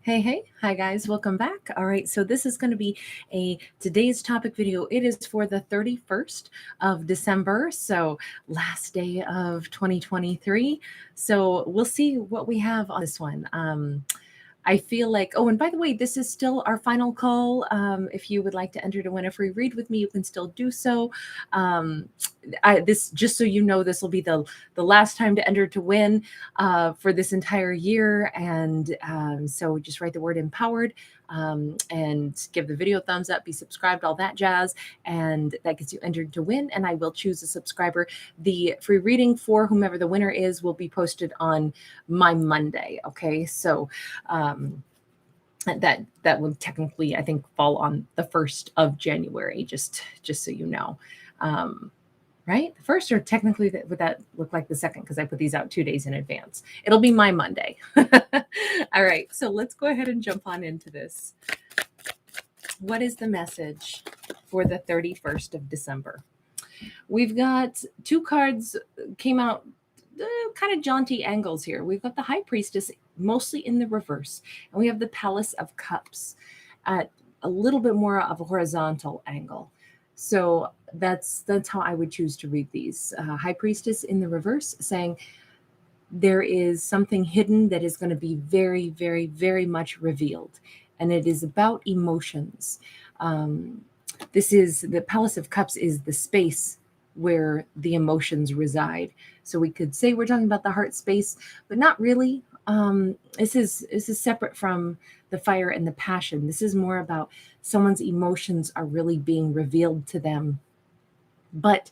Hey, hi guys, welcome back. All right, so this is going to be today's topic video. It is for the 31st of December, so last day of 2023. So we'll see what we have on this one. I feel like, oh, and by the way, this is still our final call. If you would like to enter to win a free read with me, you can still do so. This, just so you know, this will be the last time to enter to win for this entire year. And so just write the word empowered and give the video a thumbs up, be subscribed, all that jazz. And that gets you entered to win. And I will choose a subscriber. The free reading for whomever the winner is will be posted on my Monday. Okay, so that would technically, I think, fall on the 1st of January, just so you know. Right? The first, or technically would that look like the second? Because I put these out 2 days in advance. It'll be my Monday. All right, so let's go ahead and jump on into this. What is the message for the 31st of December? We've got two cards came out kind of jaunty angles here. We've got the High Priestess mostly in the reverse, and we have the Palace of Cups at a little bit more of a horizontal angle. So that's how I would choose to read these. High Priestess in the reverse, saying there is something hidden that is going to be very, very, very much revealed, and it is about emotions. This is the Palace of Cups is the space where the emotions reside. So we could say we're talking about the heart space, but not really. This is separate from the fire and the passion. This is more about someone's emotions are really being revealed to them. But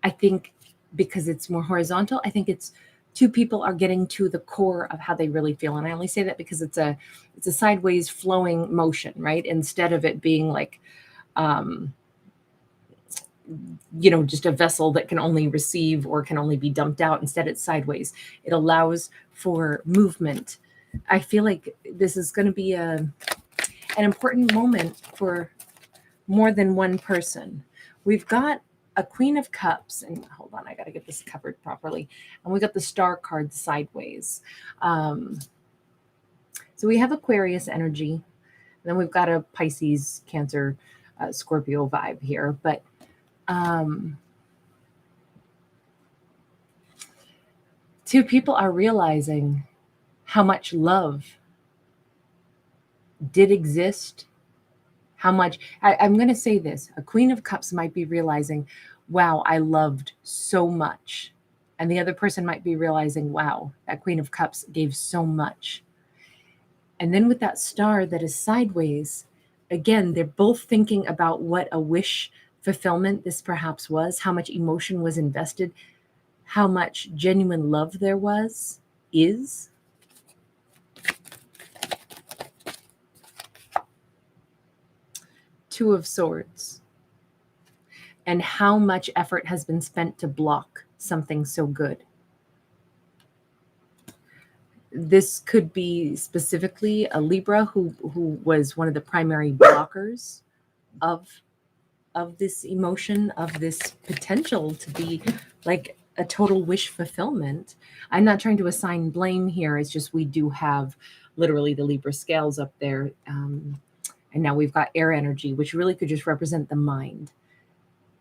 I think because it's more horizontal, I think it's two people are getting to the core of how they really feel. And I only say that because it's a sideways flowing motion, right? Instead of it being like, just a vessel that can only receive or can only be dumped out. Instead, it's sideways. It allows for movement. I feel like this is going to be an important moment for more than one person. We've got a Queen of Cups, and hold on, I got to get this covered properly. And we got the Star card sideways. So we have Aquarius energy. And then we've got a Pisces, Cancer, Scorpio vibe here. But two people are realizing how much love did exist. How much, I'm going to say this, a Queen of Cups might be realizing, wow, I loved so much. And the other person might be realizing, wow, that Queen of Cups gave so much. And then with that Star that is sideways, again, they're both thinking about what a wish fulfillment this perhaps was, how much emotion was invested, how much genuine love there is. Two of Swords. And how much effort has been spent to block something so good. This could be specifically a Libra who was one of the primary blockers of this emotion, of this potential to be like a total wish fulfillment. I'm not trying to assign blame here. It's just we do have literally the Libra scales up there. And now we've got air energy, which really could just represent the mind.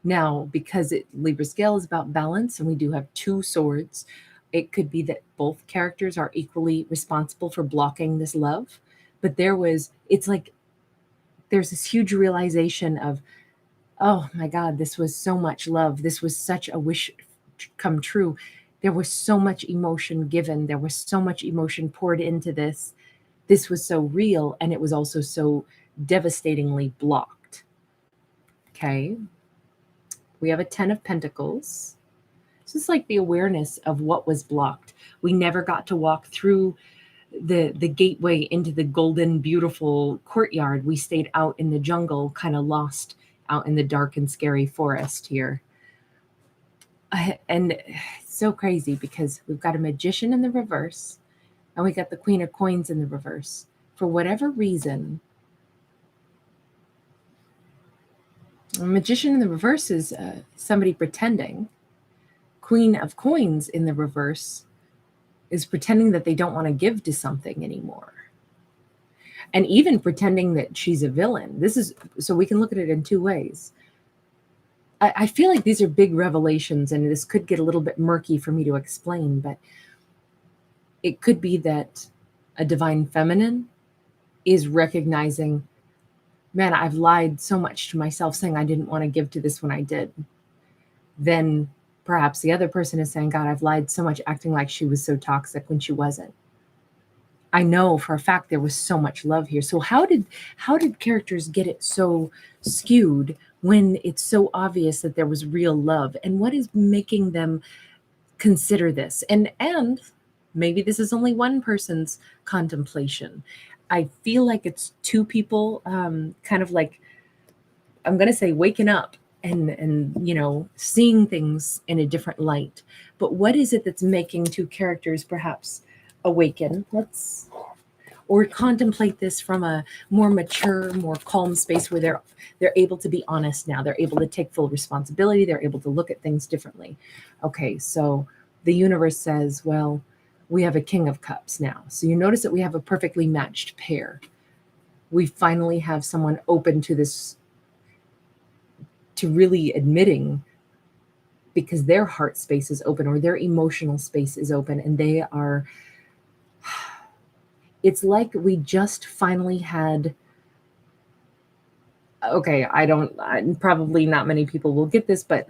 Now, because Libra scale is about balance, and we do have two swords, it could be that both characters are equally responsible for blocking this love. But it's like there's this huge realization of, oh my God, this was so much love. This was such a wish come true. There was so much emotion given. There was so much emotion poured into this. This was so real, and it was also so devastatingly blocked. Okay. We have a 10 of Pentacles. This is like the awareness of what was blocked. We never got to walk through the gateway into the golden, beautiful courtyard. We stayed out in the jungle, kind of lost out in the dark and scary forest here. And it's so crazy because we've got a Magician in the reverse, and we got the Queen of Coins in the reverse. For whatever reason, a Magician in the reverse is somebody pretending. Queen of Coins in the reverse is pretending that they don't want to give to something anymore. And even pretending that she's a villain. This is so we can look at it in two ways. I feel like these are big revelations, and this could get a little bit murky for me to explain, but it could be that a divine feminine is recognizing, man, I've lied so much to myself saying I didn't want to give to this when I did. Then perhaps the other person is saying, God, I've lied so much acting like she was so toxic when she wasn't. I know for a fact there was so much love here. So how did characters get it so skewed when it's so obvious that there was real love? And what is making them consider this? And maybe this is only one person's contemplation. I feel like it's two people, kind of like, I'm going to say, waking up and seeing things in a different light. But what is it that's making two characters perhaps awaken? Let's or contemplate this from a more mature, more calm space where they're able to be honest now. They're able to take full responsibility. They're able to look at things differently. Okay, so the universe says, well, we have a King of Cups now. So you notice that we have a perfectly matched pair. We finally have someone open to this, to really admitting, because their heart space is open or their emotional space is open, and they are, it's like we just finally had, okay, probably not many people will get this, but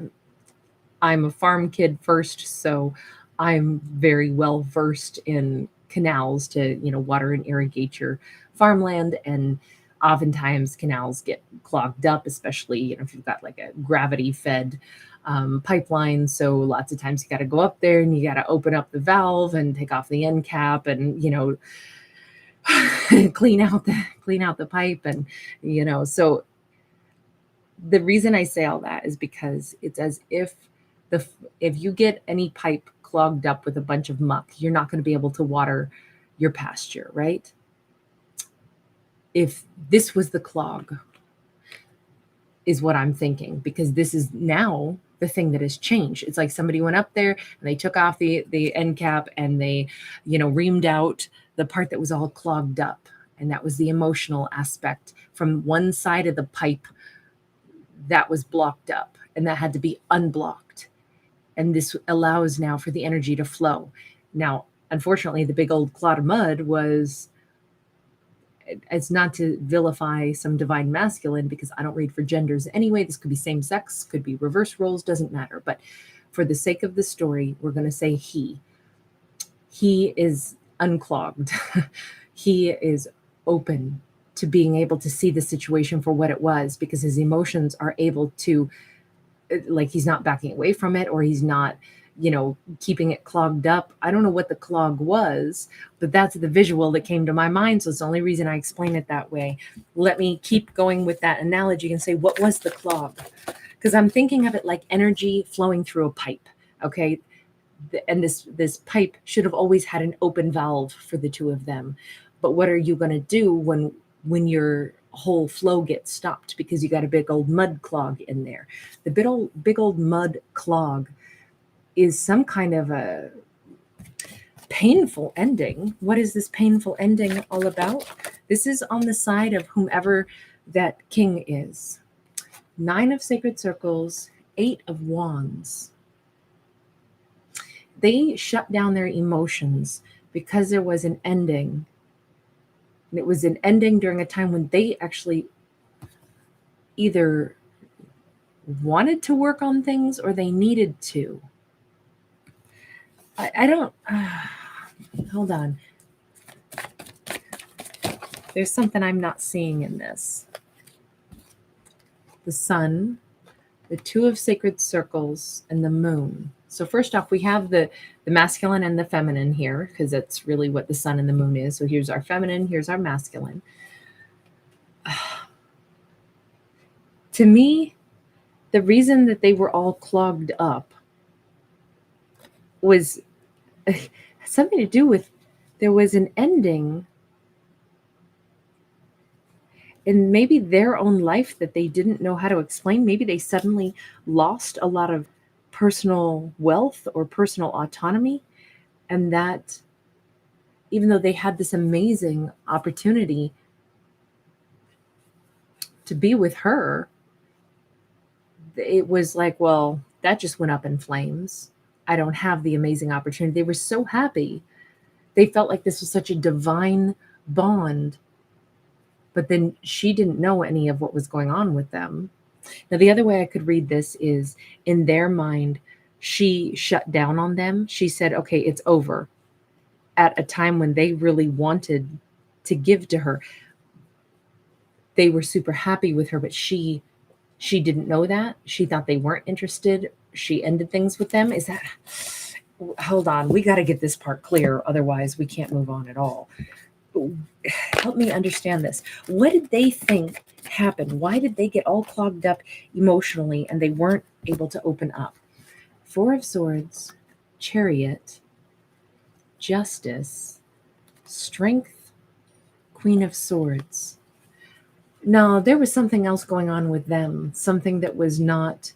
I'm a farm kid first, so I'm very well versed in canals to, water and irrigate your farmland. And oftentimes canals get clogged up, especially, if you've got like a gravity fed pipeline. So lots of times you got to go up there and you got to open up the valve and take off the end cap and, clean out the pipe. And, so the reason I say all that is because it's as if if you get any pipe clogged up with a bunch of muck, you're not going to be able to water your pasture, right? If this was the clog, is what I'm thinking, because this is now the thing that has changed. It's like somebody went up there and they took off the end cap and they, reamed out the part that was all clogged up. And that was the emotional aspect from one side of the pipe that was blocked up, and that had to be unblocked. And this allows now for the energy to flow. Now, unfortunately, the big old clod of mud was, it's not to vilify some divine masculine, because I don't read for genders anyway. This could be same sex, could be reverse roles, doesn't matter. But for the sake of the story, we're going to say he is unclogged. He is open to being able to see the situation for what it was, because his emotions are able to, like, he's not backing away from it, or he's not, keeping it clogged up. I don't know what the clog was, but that's the visual that came to my mind. So it's the only reason I explain it that way. Let me keep going with that analogy and say, what was the clog? Because I'm thinking of it like energy flowing through a pipe. Okay. And this pipe should have always had an open valve for the two of them. But what are you going to do when your whole flow gets stopped because you got a big old mud clog in there? The big old mud clog is some kind of a painful ending. What is this painful ending all about? This is on the side of whomever that king is. 9 of sacred circles, 8 of wands. They shut down their emotions because there was an ending. And it was an ending during a time when they actually either wanted to work on things or they needed to. I don't, hold on. There's something I'm not seeing in this. The sun, the 2 of sacred circles, and the moon. So first off, we have the masculine and the feminine here, because that's really what the sun and the moon is. So here's our feminine, here's our masculine. To me, the reason that they were all clogged up was something to do with, there was an ending in maybe their own life that they didn't know how to explain. Maybe they suddenly lost a lot of personal wealth or personal autonomy, and that even though they had this amazing opportunity, to be with her, it was like, well, that just went up in flames. I don't have the amazing opportunity. They were so happy. They felt like this was such a divine bond, but then she didn't know any of what was going on with them. Now, the other way I could read this is, in their mind, she shut down on them. She said, okay, it's over, at a time when they really wanted to give to her. They were super happy with her, but she didn't know that. She thought they weren't interested. She ended things with them. Is that, hold on, we got to get this part clear. Otherwise, we can't move on at all. Help me understand this. What did they think happened? Why did they get all clogged up emotionally and they weren't able to open up? Four of Swords, Chariot, Justice, Strength, Queen of Swords. No, there was something else going on with them, something that was not,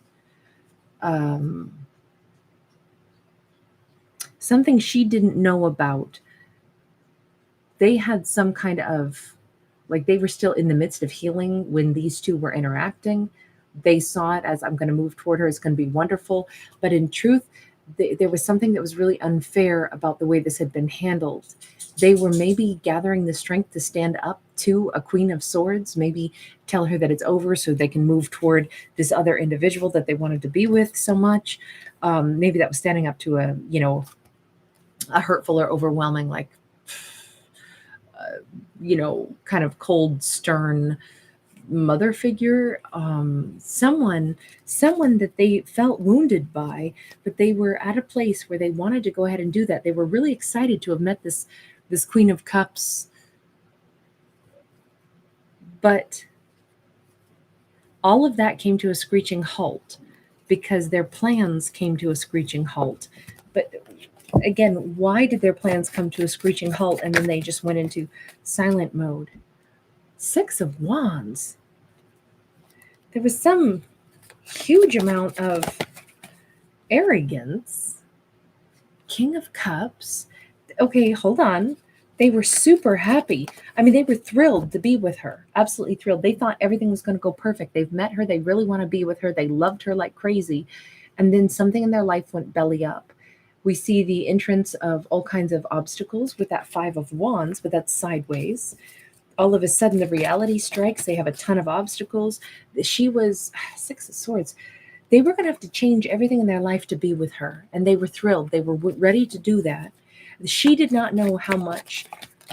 something she didn't know about. They had some kind of, like, they were still in the midst of healing when these two were interacting. They saw it as, I'm going to move toward her, it's going to be wonderful. But in truth, there was something that was really unfair about the way this had been handled. They were maybe gathering the strength to stand up to a Queen of Swords, maybe tell her that it's over so they can move toward this other individual that they wanted to be with so much. Maybe that was standing up to a hurtful or overwhelming, like, kind of cold, stern mother figure, someone that they felt wounded by, but they were at a place where they wanted to go ahead and do that. They were really excited to have met this Queen of Cups, but all of that came to a screeching halt because their plans came to a screeching halt. But again, why did their plans come to a screeching halt and then they just went into silent mode? Six of Wands. There was some huge amount of arrogance. King of Cups. Okay, hold on. They were super happy. I mean, they were thrilled to be with her. Absolutely thrilled. They thought everything was going to go perfect. They've met her. They really want to be with her. They loved her like crazy. And then something in their life went belly up. We see the entrance of all kinds of obstacles with that Five of Wands, but that's sideways. All of a sudden, the reality strikes. They have a ton of obstacles. She was Six of Swords. They were going to have to change everything in their life to be with her. And they were thrilled. They were ready to do that. She did not know how much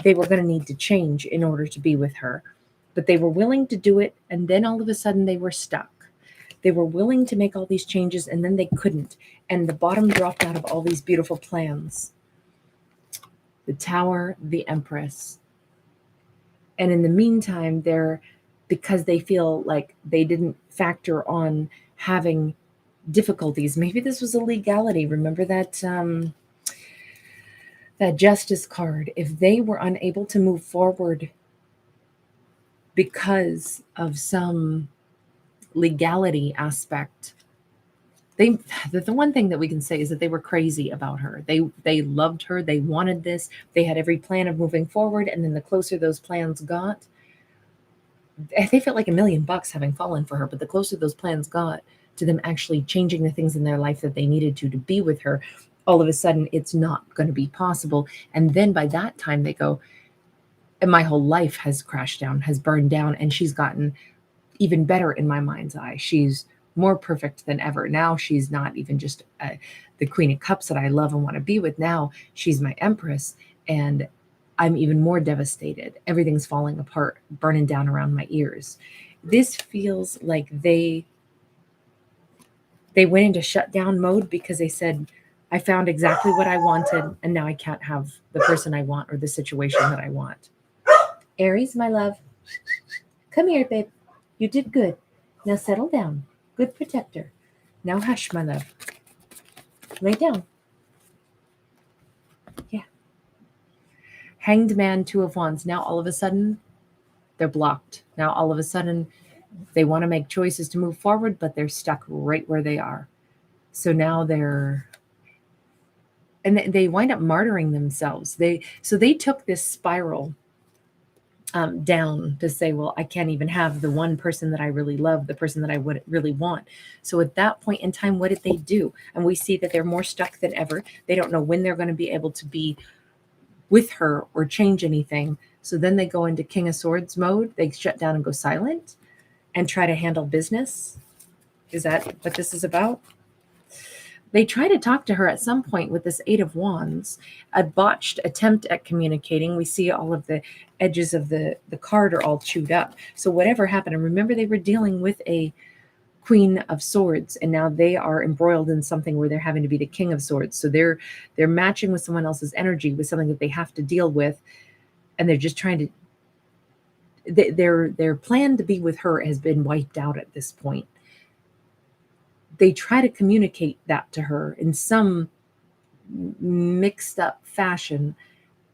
they were going to need to change in order to be with her. But they were willing to do it. And then all of a sudden, they were stuck. They were willing to make all these changes, and then they couldn't. And the bottom dropped out of all these beautiful plans. The Tower, the Empress. And in the meantime, because they feel like they didn't factor on having difficulties. Maybe this was a legality. Remember that that Justice card. If they were unable to move forward because of some legality aspect, the one thing that we can say is that they were crazy about her. They loved her. They wanted this. They had every plan of moving forward. And then the closer those plans got, they felt like $1,000,000 having fallen for her. But the closer those plans got to them actually changing the things in their life that they needed to be with her, all of a sudden it's not going to be possible. And then by that time they go, and my whole life has crashed down, has burned down, and she's gotten even better in my mind's eye. She's more perfect than ever. Now she's not even just the Queen of Cups that I love and want to be with. Now she's my Empress, and I'm even more devastated. Everything's falling apart, burning down around my ears. This feels like they went into shutdown mode because they said, I found exactly what I wanted, and now I can't have the person I want or the situation that I want. Aries, my love, come here, babe. You did good. Now settle down. Good protector. Now hush, my love. Lay down. Yeah. Hanged Man, Two of Wands. Now all of a sudden, they're blocked. Now all of a sudden, they want to make choices to move forward, but they're stuck right where they are. So now they wind up martyring themselves. They took this spiral down to say, well, I can't even have the one person that I really love, the person that I would really want. So at that point in time, what did they do? And we see that they're more stuck than ever. They don't know when they're going to be able to be with her or change anything. So then they go into King of Swords mode. They shut down and go silent and try to handle business. Is that what this is about? They try to talk to her at some point with this Eight of Wands, a botched attempt at communicating. We see all of the edges of the card are all chewed up. So whatever happened, and remember they were dealing with a Queen of Swords, and now they are embroiled in something where they're having to be the King of Swords. So they're matching with someone else's energy with something that they have to deal with, and they're just trying to. Their plan to be with her has been wiped out at this point. They try to communicate that to her in some mixed up fashion,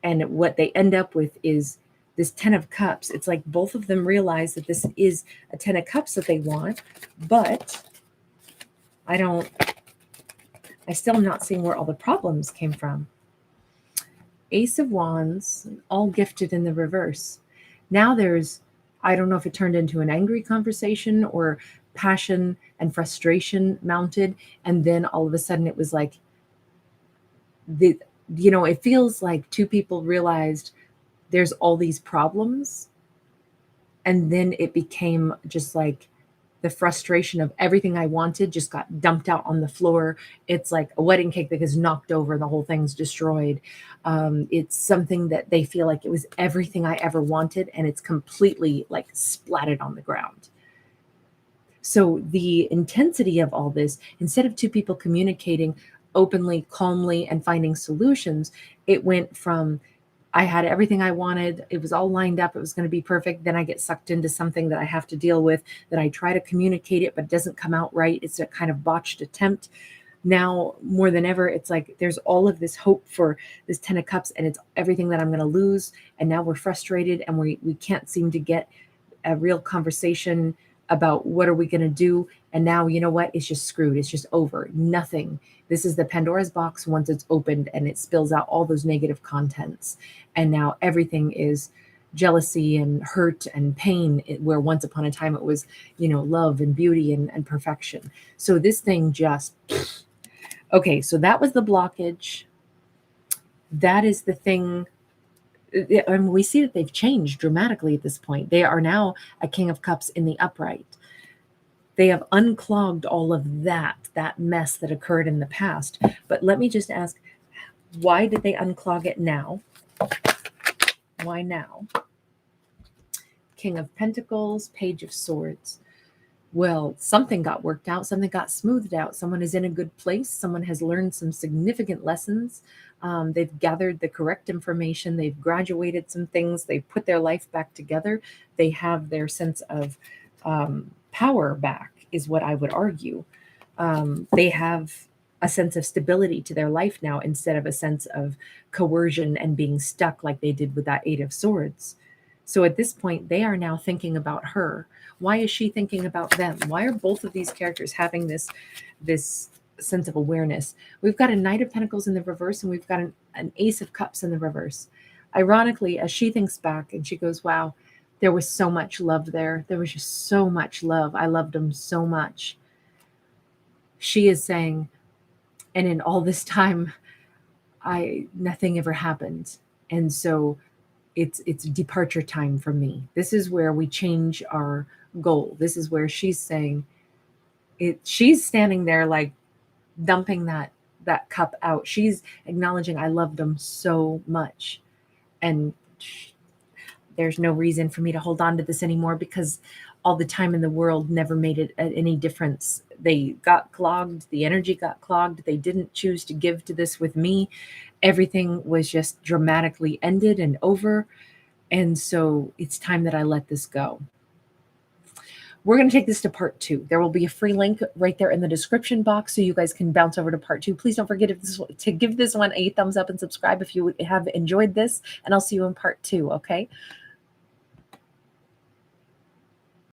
and what they end up with is this 10 of Cups. It's like both of them realize that this is a 10 of Cups that they want, but I still am not seeing where all the problems came from. Ace of Wands, all gifted in the reverse. Now there's, I don't know if it turned into an angry conversation or passion and frustration mounted, and then all of a sudden it was like it feels like two people realized there's all these problems, and then it became just like the frustration of everything I wanted just got dumped out on the floor. It's like a wedding cake that gets knocked over and the whole thing's destroyed. It's something that they feel like it was everything I ever wanted, and it's completely like splatted on the ground. So the intensity of all this, instead of two people communicating openly, calmly, and finding solutions, it went from I had everything I wanted. It was all lined up. It was going to be perfect. Then I get sucked into something that I have to deal with, that I try to communicate it, but it doesn't come out right. It's a kind of botched attempt. Now, more than ever, it's like there's all of this hope for this 10 of Cups, and it's everything that I'm going to lose. And now we're frustrated, and we can't seem to get a real conversation about what are we going to do. And now, you know what? It's just screwed. It's just over. Nothing. This is the Pandora's box once it's opened, and it spills out all those negative contents. And now everything is jealousy and hurt and pain, where once upon a time it was, love and beauty and perfection. So this thing just, okay, so that was the blockage. That is the thing. And we see that they've changed dramatically at this point. They are now a King of Cups in the upright. They have unclogged all of that mess that occurred in the past. But let me just ask, why did they unclog it now? Why now? King of Pentacles, Page of Swords. Well, something got worked out. Something got smoothed out. Someone is in a good place. Someone has learned some significant lessons. They've gathered the correct information. They've graduated some things. They've put their life back together. They have their sense of power back, is what I would argue. They have a sense of stability to their life now, instead of a sense of coercion and being stuck like they did with that Eight of Swords. So at this point, they are now thinking about her. Why is she thinking about them? Why are both of these characters having this sense of awareness? We've got a Knight of Pentacles in the reverse, and we've got an Ace of Cups in the reverse. Ironically, as she thinks back and she goes, wow, there was so much love there. There was just so much love. I loved him so much. She is saying, and in all this time, nothing ever happened. And so it's departure time for me. This is where we change our goal. This is where she's saying she's standing there like dumping that cup out. She's acknowledging, I loved him so much, and there's no reason for me to hold on to this anymore, because all the time in the world never made it any difference. They got clogged. The energy got clogged. They didn't choose to give to this with me. Everything was just dramatically ended and over. And so it's time that I let this go. We're going to take this to part 2. There will be a free link right there in the description box, so you guys can bounce over to part 2. Please don't forget to give this one a thumbs up and subscribe if you have enjoyed this, and I'll see you in part 2, okay?